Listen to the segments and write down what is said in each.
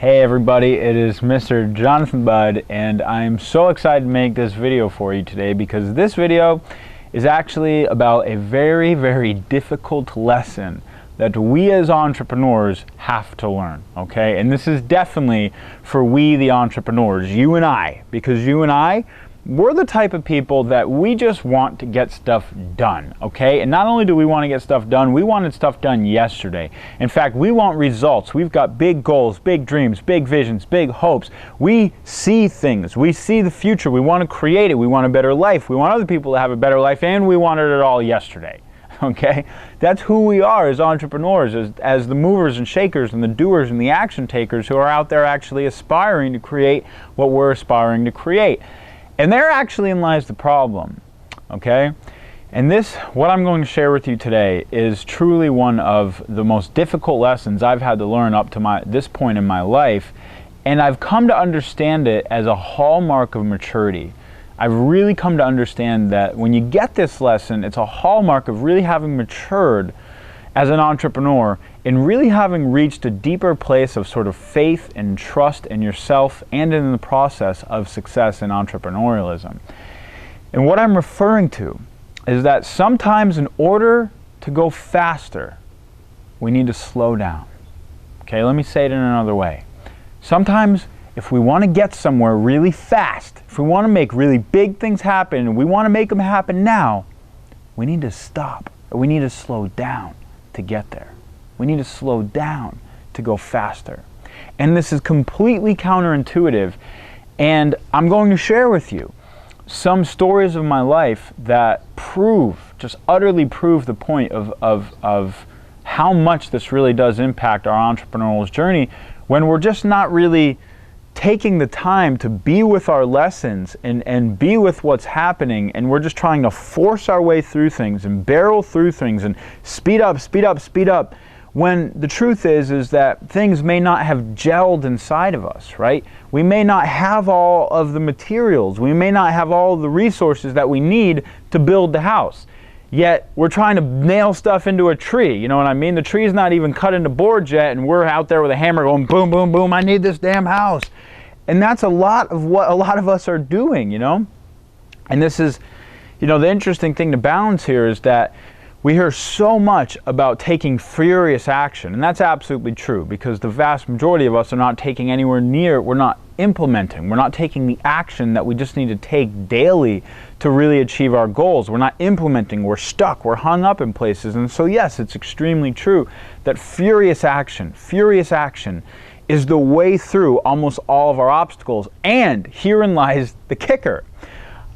Hey everybody, it is Mr. Jonathan Budd, and I'm so excited to make this video for you today because this video is actually about a very, very difficult lesson that we as entrepreneurs have to learn, okay? And this is definitely for we the entrepreneurs, you and I, because you and I, we're the type of people that we just want to get stuff done, okay? And not only do we want to get stuff done, we wanted stuff done yesterday. In fact, we want results. We've got big goals, big dreams, big visions, big hopes. We see things. We see the future. We want to create it. We want a better life. We want other people to have a better life, and we wanted it all yesterday, okay? That's who we are as entrepreneurs, as the movers and shakers and the doers and the action takers who are out there actually aspiring to create what we're aspiring to create. And there actually lies the problem, okay? And this, what I'm going to share with you today, is truly one of the most difficult lessons I've had to learn up to this point in my life, and I've come to understand it as a hallmark of maturity. I've really come to understand that when you get this lesson, it's a hallmark of really having matured as an entrepreneur and really having reached a deeper place of sort of faith and trust in yourself and in the process of success in entrepreneurialism. And what I'm referring to is that sometimes in order to go faster, we need to slow down. Okay, let me say it in another way. Sometimes if we want to get somewhere really fast, if we want to make really big things happen and we want to make them happen now, we need to stop, or we need to slow down to get there. We need to slow down to go faster. And this is completely counterintuitive, and I'm going to share with you some stories of my life that just utterly prove the point of how much this really does impact our entrepreneurial journey when we're just not really taking the time to be with our lessons and be with what's happening, and we're just trying to force our way through things and barrel through things and speed up, when the truth is that things may not have gelled inside of us, right? We may not have all of the materials, we may not have all of the resources that we need to build the house. Yet we're trying to nail stuff into a tree, you know what I mean? The tree's not even cut into boards yet, and we're out there with a hammer going boom, boom, boom, I need this damn house. And that's a lot of what a lot of us are doing, you know? And this is, you know, the interesting thing to balance here is that we hear so much about taking furious action, and that's absolutely true, because the vast majority of us are not taking anywhere near, we're not implementing, we're not taking the action that we just need to take daily to really achieve our goals. We're not implementing, we're stuck, we're hung up in places. And so yes, it's extremely true that furious action is the way through almost all of our obstacles. And herein lies the kicker.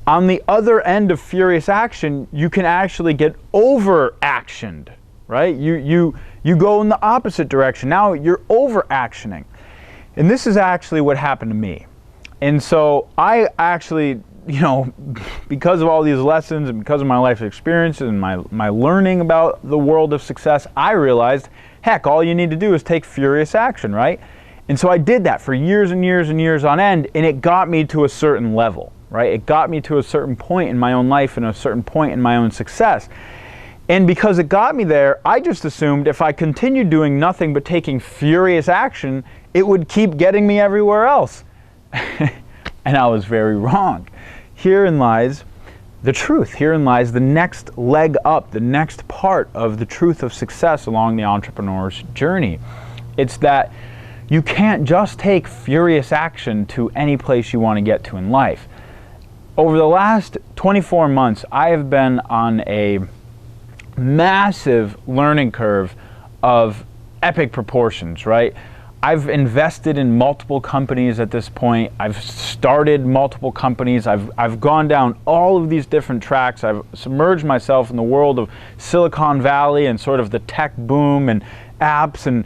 On the other end of furious action, you can actually get over-actioned, right? You go in the opposite direction. Now you're over-actioning. And this is actually what happened to me. And so I actually, you know, because of all these lessons and because of my life experiences and my learning about the world of success, I realized, heck, all you need to do is take furious action, right? And so I did that for years and years and years on end, and it got me to a certain level. Right? It got me to a certain point in my own life and a certain point in my own success. And because it got me there, I just assumed if I continued doing nothing but taking furious action, it would keep getting me everywhere else. And I was very wrong. Herein lies the truth. Herein lies the next leg up, the next part of the truth of success along the entrepreneur's journey. It's that you can't just take furious action to any place you want to get to in life. Over the last 24 months, I have been on a massive learning curve of epic proportions, right? I've invested in multiple companies at this point. I've started multiple companies. I've gone down all of these different tracks. I've submerged myself in the world of Silicon Valley and sort of the tech boom and apps and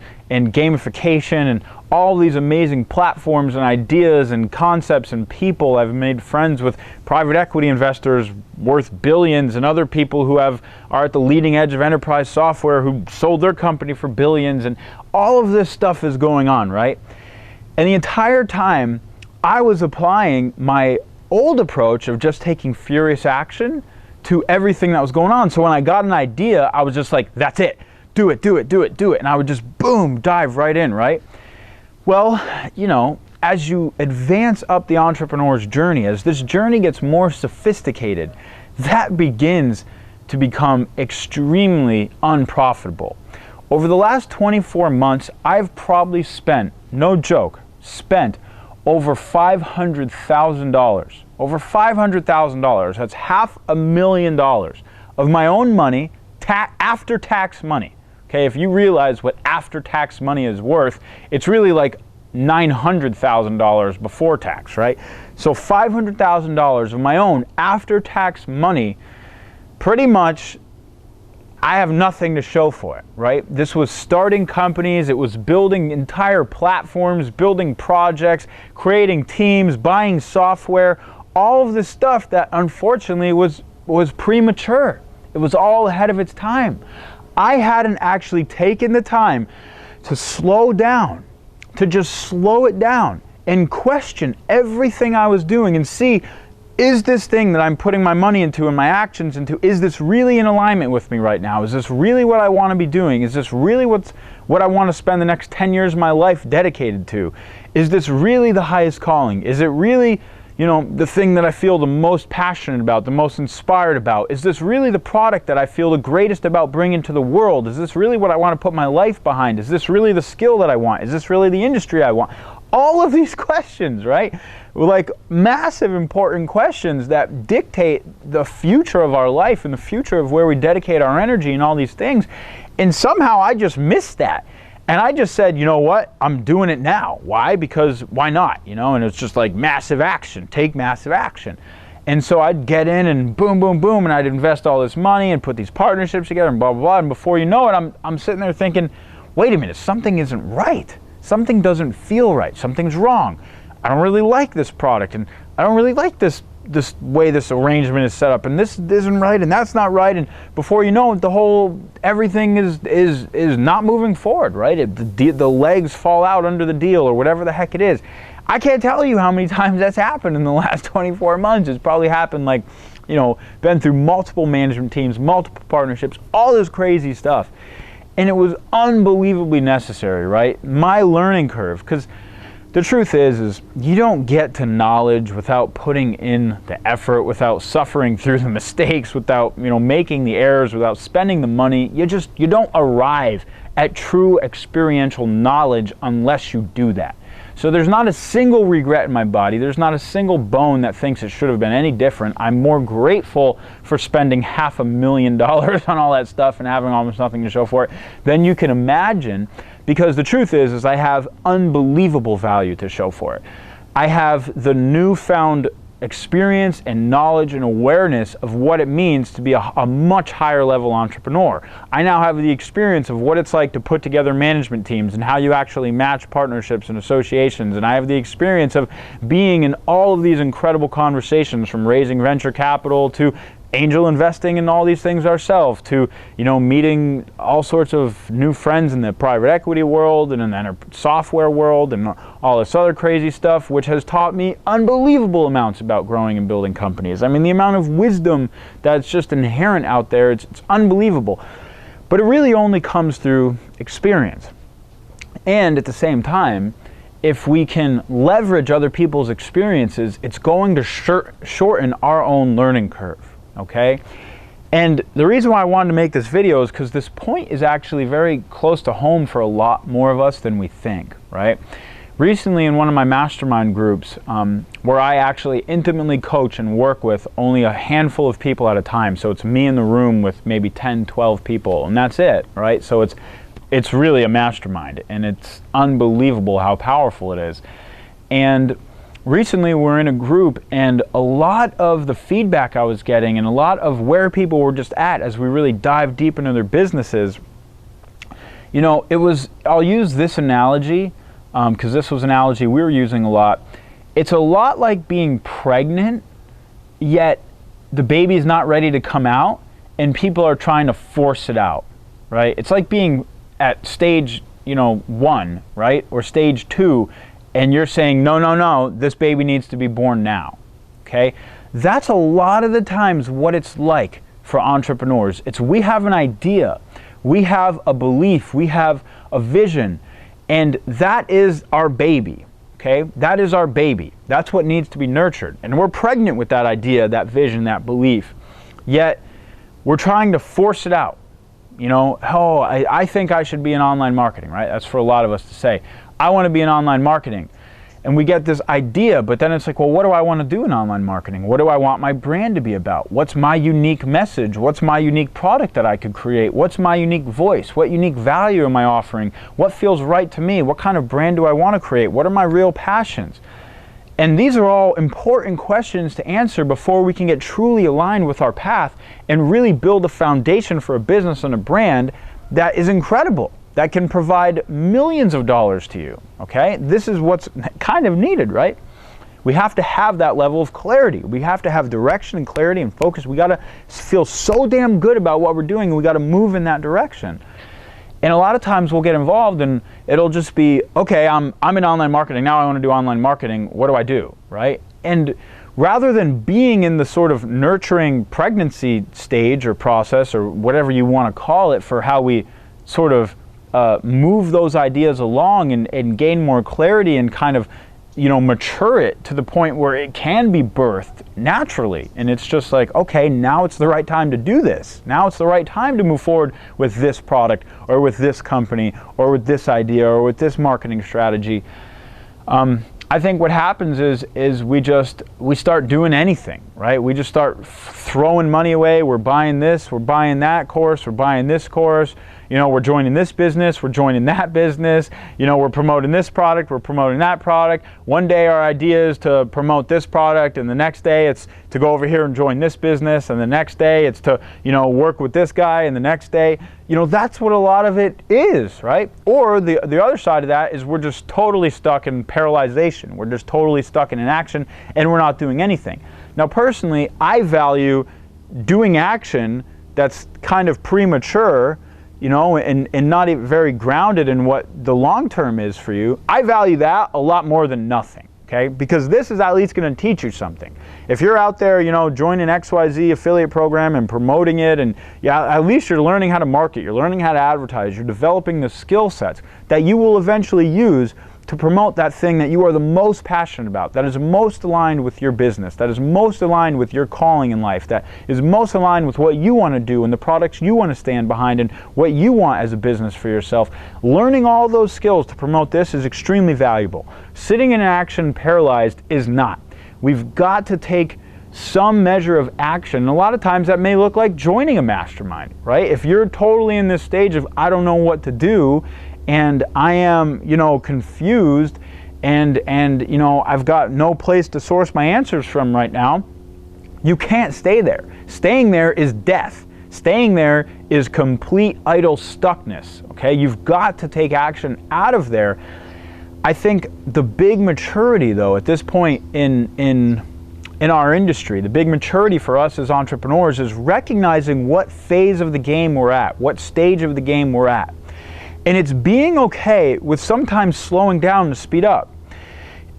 gamification and all these amazing platforms and ideas and concepts and people. I've made friends with private equity investors worth billions and other people who are at the leading edge of enterprise software who sold their company for billions, and all of this stuff is going on, right? And the entire time I was applying my old approach of just taking furious action to everything that was going on. So when I got an idea, I was just like, that's it. Do it. And I would just boom, dive right in, right? Well, you know, as you advance up the entrepreneur's journey, as this journey gets more sophisticated, that begins to become extremely unprofitable. Over the last 24 months, I've probably spent, no joke, spent over $500,000. Over $500,000. That's $500,000 of my own money, after-tax money. Okay, if you realize what after-tax money is worth, it's really like $900,000 before tax, right? So $500,000 of my own after-tax money, pretty much I have nothing to show for it, right? This was starting companies, it was building entire platforms, building projects, creating teams, buying software, all of this stuff that unfortunately was premature. It was all ahead of its time. I hadn't actually taken the time to slow down, to just slow it down and question everything I was doing and see, is this thing that I'm putting my money into and my actions into, is this really in alignment with me right now? Is this really what I want to be doing? Is this really what I want to spend the next 10 years of my life dedicated to? Is this really the highest calling? Is it really, you know, the thing that I feel the most passionate about, the most inspired about? Is this really the product that I feel the greatest about bringing to the world? Is this really what I want to put my life behind? Is this really the skill that I want? Is this really the industry I want? All of these questions, right? Like massive important questions that dictate the future of our life and the future of where we dedicate our energy and all these things. And somehow I just missed that. And I just said, you know what? I'm doing it now. Why? Because why not? You know, and it's just like massive action, take massive action. And so I'd get in and boom, boom, boom, and I'd invest all this money and put these partnerships together and blah, blah, blah. And before you know it, I'm sitting there thinking, wait a minute, something isn't right. Something doesn't feel right. Something's wrong. I don't really like this product, and I don't really like this way this arrangement is set up, and this isn't right, and that's not right. And before you know it, everything is not moving forward, right? The legs fall out under the deal, or whatever the heck it is. I can't tell you how many times that's happened in the last 24 months. It's probably happened, like, you know, been through multiple management teams, multiple partnerships, all this crazy stuff. And it was unbelievably necessary, right? My learning curve, because the truth is you don't get to knowledge without putting in the effort, without suffering through the mistakes, without, you know, making the errors, without spending the money. You don't arrive at true experiential knowledge unless you do that. So there's not a single regret in my body. There's not a single bone that thinks it should have been any different. I'm more grateful for spending $500,000 on all that stuff and having almost nothing to show for it than you can imagine, because the truth is I have unbelievable value to show for it. I have the newfound experience and knowledge and awareness of what it means to be a much higher level entrepreneur. I now have the experience of what it's like to put together management teams and how you actually match partnerships and associations, and I have the experience of being in all of these incredible conversations, from raising venture capital to angel investing in all these things ourselves, to, you know, meeting all sorts of new friends in the private equity world and in the software world and all this other crazy stuff, which has taught me unbelievable amounts about growing and building companies. I mean, the amount of wisdom that's just inherent out there, it's unbelievable. But it really only comes through experience. And at the same time, if we can leverage other people's experiences, it's going to shorten our own learning curve. Okay? And the reason why I wanted to make this video is because this point is actually very close to home for a lot more of us than we think, right? Recently, in one of my mastermind groups, where I actually intimately coach and work with only a handful of people at a time, so it's me in the room with maybe 10, 12 people, and that's it, right? So it's really a mastermind, and it's unbelievable how powerful it is. And recently we're in a group, and a lot of the feedback I was getting and a lot of where people were just at as we really dive deep into their businesses, you know, I'll use this analogy because this was an analogy we were using a lot. It's a lot like being pregnant, yet the baby's not ready to come out and people are trying to force it out, right? It's like being at stage, you know, 1, right? Or stage 2, and you're saying, no, this baby needs to be born now, okay? That's a lot of the times what it's like for entrepreneurs. We have an idea, we have a belief, we have a vision, And that is our baby, okay? That is our baby. That's what needs to be nurtured. And we're pregnant with that idea, that vision, that belief. Yet, we're trying to force it out. You know, oh, I think I should be in online marketing, right? That's for a lot of us to say. I want to be in online marketing. And we get this idea, but then it's like, well, what do I want to do in online marketing? What do I want my brand to be about? What's my unique message? What's my unique product that I could create? What's my unique voice? What unique value am I offering? What feels right to me? What kind of brand do I want to create? What are my real passions? And these are all important questions to answer before we can get truly aligned with our path and really build a foundation for a business and a brand that is incredible, that can provide millions of dollars to you, okay? This is what's kind of needed, right? We have to have that level of clarity. We have to have direction and clarity and focus. We gotta feel so damn good about what we're doing, and we gotta move in that direction. And a lot of times we'll get involved and it'll just be, okay, I'm in online marketing, now I wanna do online marketing, what do I do, right? And rather than being in the sort of nurturing pregnancy stage or process or whatever you wanna call it for how we sort of move those ideas along and gain more clarity and kind of, you know, mature it to the point where it can be birthed naturally. And it's just like, okay, now it's the right time to do this. Now it's the right time to move forward with this product or with this company or with this idea or with this marketing strategy. I think what happens is we start doing anything, right? We just start throwing money away. We're buying this, we're buying that course, we're buying this course. You know, we're joining this business, we're joining that business. You know, we're promoting this product, we're promoting that product. One day our idea is to promote this product, and the next day it's to go over here and join this business, and the next day it's to, you know, work with this guy, and the next day, you know, that's what a lot of it is, right? Or the other side of that is we're just totally stuck in paralyzation. We're just totally stuck in inaction, and we're not doing anything. Now, personally, I value doing action that's kind of premature, you know, and not even very grounded in what the long term is for you. I value that a lot more than nothing, okay? Because this is at least going to teach you something. If you're out there, you know, joining XYZ affiliate program and promoting it, and yeah, at least you're learning how to market, you're learning how to advertise, you're developing the skill sets that you will eventually use to promote that thing that you are the most passionate about, that is most aligned with your business, that is most aligned with your calling in life, that is most aligned with what you want to do and the products you want to stand behind and what you want as a business for yourself. Learning all those skills to promote this is extremely valuable. Sitting in action paralyzed is not. We've got to take some measure of action. And a lot of times that may look like joining a mastermind, right? If you're totally in this stage of I don't know what to do, and I am, you know, confused and you know, I've got no place to source my answers from right now, you can't stay there. Staying there is death. Staying there is complete idle stuckness, okay? You've got to take action out of there. I think the big maturity, though, at this point in our industry, the big maturity for us as entrepreneurs is recognizing what phase of the game we're at, what stage of the game we're at. And it's being okay with sometimes slowing down to speed up.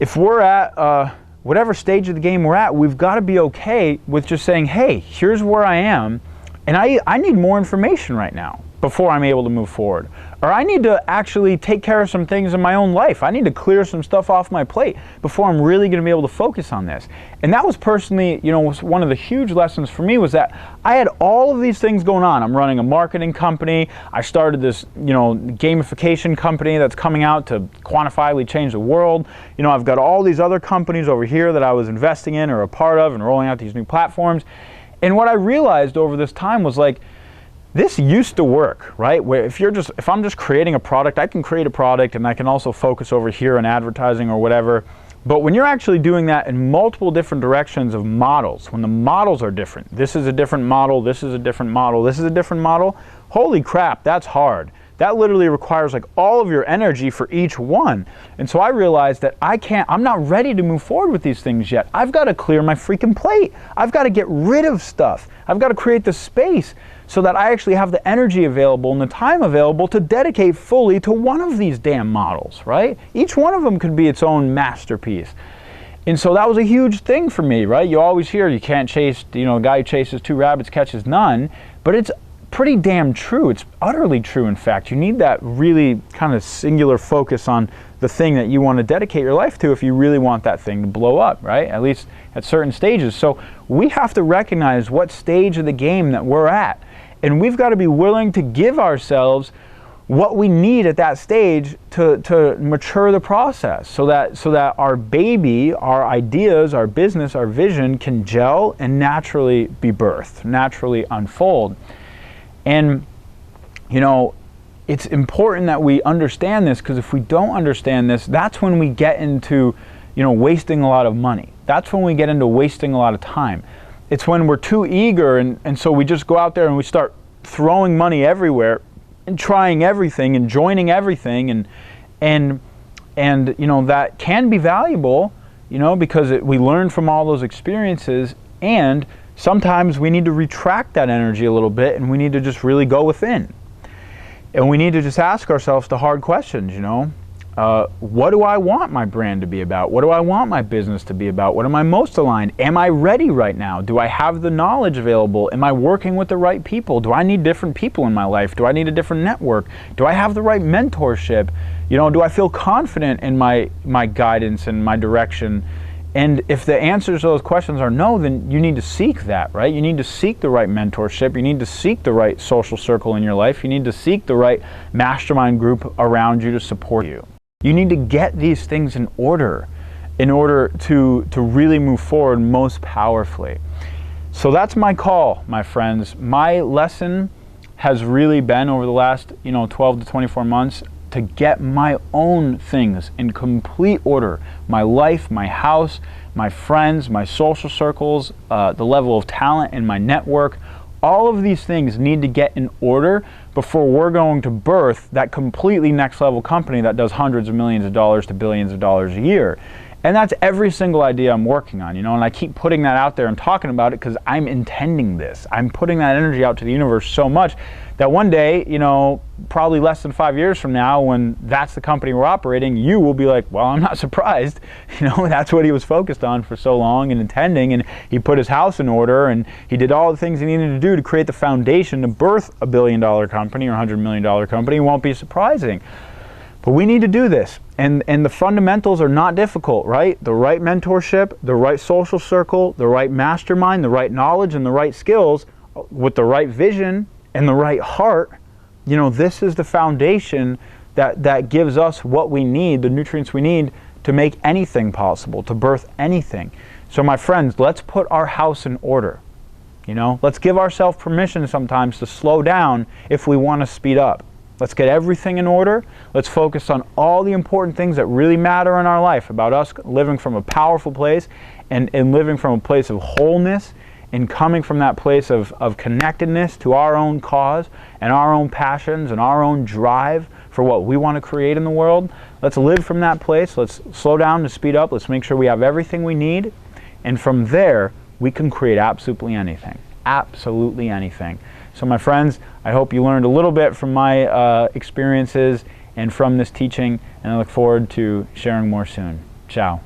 If we're at whatever stage of the game we're at, we've got to be okay with just saying, hey, here's where I am, and I need more information right now before I'm able to move forward. Or I need to actually take care of some things in my own life. I need to clear some stuff off my plate before I'm really going to be able to focus on this. And that was personally, you know, was one of the huge lessons for me, was that I had all of these things going on. I'm running a marketing company. I started this, you know, gamification company that's coming out to quantifiably change the world. You know, I've got all these other companies over here that I was investing in or a part of and rolling out these new platforms. And what I realized over this time was like, this used to work, right? Where if I'm just creating a product, I can create a product and I can also focus over here on advertising or whatever. But when you're actually doing that in multiple different directions of models, when the models are different, this is a different model, this is a different model, this is a different model, holy crap, that's hard. That literally requires like all of your energy for each one. And so I realized that I'm not ready to move forward with these things yet. I've got to clear my freaking plate. I've got to get rid of stuff. I've got to create the space so that I actually have the energy available and the time available to dedicate fully to one of these damn models, right? Each one of them could be its own masterpiece. And so that was a huge thing for me, right? You always hear you can't chase, you know, a guy who chases two rabbits catches none, but it's pretty damn true. It's utterly true, in fact. You need that really kind of singular focus on the thing that you want to dedicate your life to if you really want that thing to blow up, right? At least at certain stages. So we have to recognize what stage of the game that we're at. And we've got to be willing to give ourselves what we need at that stage to mature the process so that our baby, our ideas, our business, our vision can gel and naturally be birthed, naturally unfold. And, you know, it's important that we understand this, because if we don't understand this, that's when we get into, you know, wasting a lot of money. That's when we get into wasting a lot of time. It's when we're too eager and so we just go out there and we start throwing money everywhere and trying everything and joining everything and you know, that can be valuable, you know, because we learn from all those experiences, and sometimes we need to retract that energy a little bit and we need to just really go within. And we need to just ask ourselves the hard questions, you know. What do I want my brand to be about? What do I want my business to be about? What am I most aligned? Am I ready right now? Do I have the knowledge available? Am I working with the right people? Do I need different people in my life? Do I need a different network? Do I have the right mentorship? You know, do I feel confident in my guidance and my direction? And if the answers to those questions are no, then you need to seek that, right? You need to seek the right mentorship. You need to seek the right social circle in your life. You need to seek the right mastermind group around you to support you. You need to get these things in order to really move forward most powerfully. So that's my call, my friends. My lesson has really been over the last, you know, 12 to 24 months to get my own things in complete order. My life, my house, my friends, my social circles, the level of talent in my network. All of these things need to get in order before we're going to birth that completely next level company that does hundreds of millions of dollars to billions of dollars a year. And that's every single idea I'm working on, you know, and I keep putting that out there and talking about it because I'm intending this. I'm putting that energy out to the universe so much that one day, you know, probably less than 5 years from now, when that's the company we're operating, you will be like, well, I'm not surprised. You know, that's what he was focused on for so long and intending, and he put his house in order and he did all the things he needed to do to create the foundation to birth a $1 billion company or $100 million company. It won't be surprising. But we need to do this, and the fundamentals are not difficult, right? The right mentorship, the right social circle, the right mastermind, the right knowledge, and the right skills with the right vision and the right heart. You know, this is the foundation that gives us what we need, the nutrients we need to make anything possible, to birth anything. So my friends, let's put our house in order. You know, let's give ourselves permission sometimes to slow down if we want to speed up. Let's get everything in order. Let's focus on all the important things that really matter in our life, about us living from a powerful place and living from a place of wholeness and coming from that place of connectedness to our own cause and our own passions and our own drive for what we want to create in the world. Let's live from that place. Let's slow down to speed up. Let's make sure we have everything we need. And from there, we can create absolutely anything. Absolutely anything. So my friends, I hope you learned a little bit from my experiences and from this teaching, and I look forward to sharing more soon. Ciao.